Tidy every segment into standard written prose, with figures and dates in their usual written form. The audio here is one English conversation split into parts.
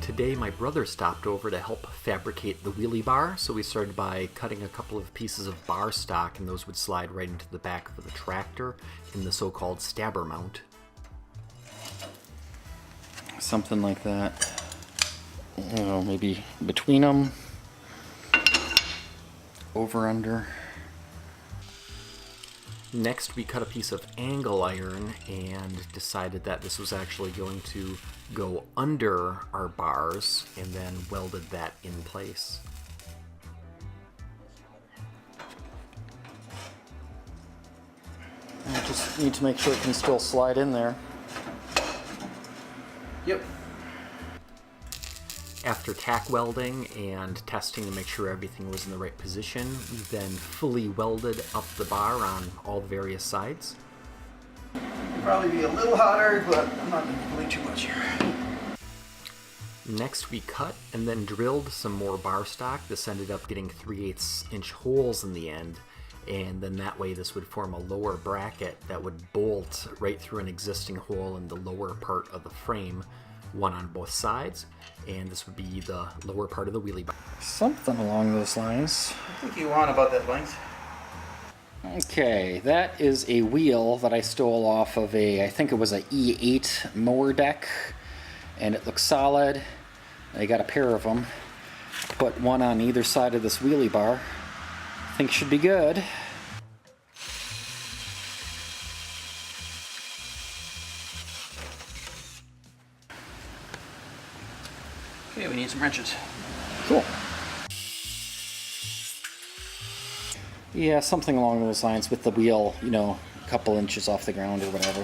Today my brother stopped over to help fabricate the wheelie bar, so we started by cutting a couple of pieces of bar stock, and those would slide right into the back of the tractor in the so-called stabber mount. Something like that. You know, maybe between them. Over, under. Next we cut a piece of angle iron and decided that this was actually going to go under our bars, and then welded that in place. I just need to make sure it can still slide in there. Yep. After tack welding and testing to make sure everything was in the right position, we then fully welded up the bar on all the various sides. Probably be a little hotter, but I'm not going to complain too much here. Next we cut and then drilled some more bar stock. This ended up getting 3/8 inch holes in the end, and then that way this would form a lower bracket that would bolt right through an existing hole in the lower part of the frame, one on both sides, and this would be the lower part of the wheelie bar. Something along those lines. I think you want about that length. Okay, that is a wheel that I stole off of I think it was a E8 mower deck, and it looks solid. I got a pair of them. Put one on either side of this wheelie bar. I think should be good. Okay, we need some wrenches. Cool. Yeah, something along those lines with the wheel, you know, a couple inches off the ground or whatever.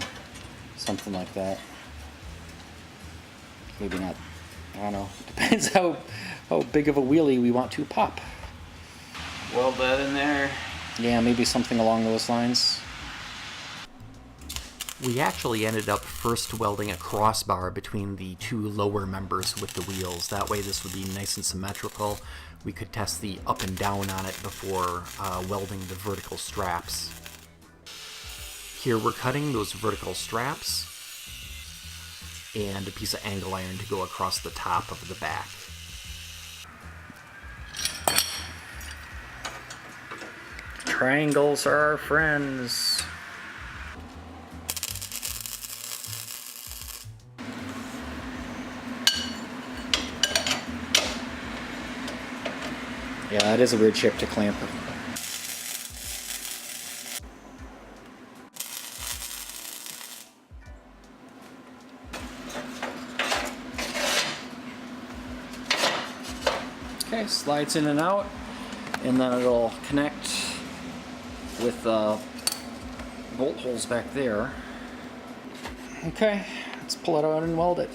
Something like that. Maybe not. I don't know. Depends how big of a wheelie we want to pop. Weld that in there. Yeah, maybe something along those lines. We actually ended up first welding a crossbar between the two lower members with the wheels. That way this would be nice and symmetrical. We could test the up and down on it before welding the vertical straps. Here we're cutting those vertical straps and a piece of angle iron to go across the top of the back. Triangles are our friends. Yeah, that is a weird shape to clamp. Okay, slides in and out, and then it'll connect with bolt holes back there. Okay, let's pull it out and weld it.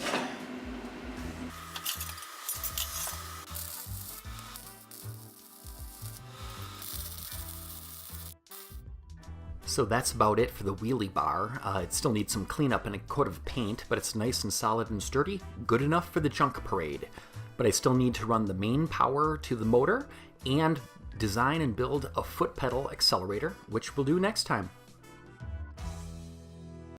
So that's about it for the wheelie bar. It still needs some cleanup and a coat of paint, but it's nice and solid and sturdy, good enough for the junk parade. But I still need to run the main power to the motor and design and build a foot pedal accelerator, which we'll do next time.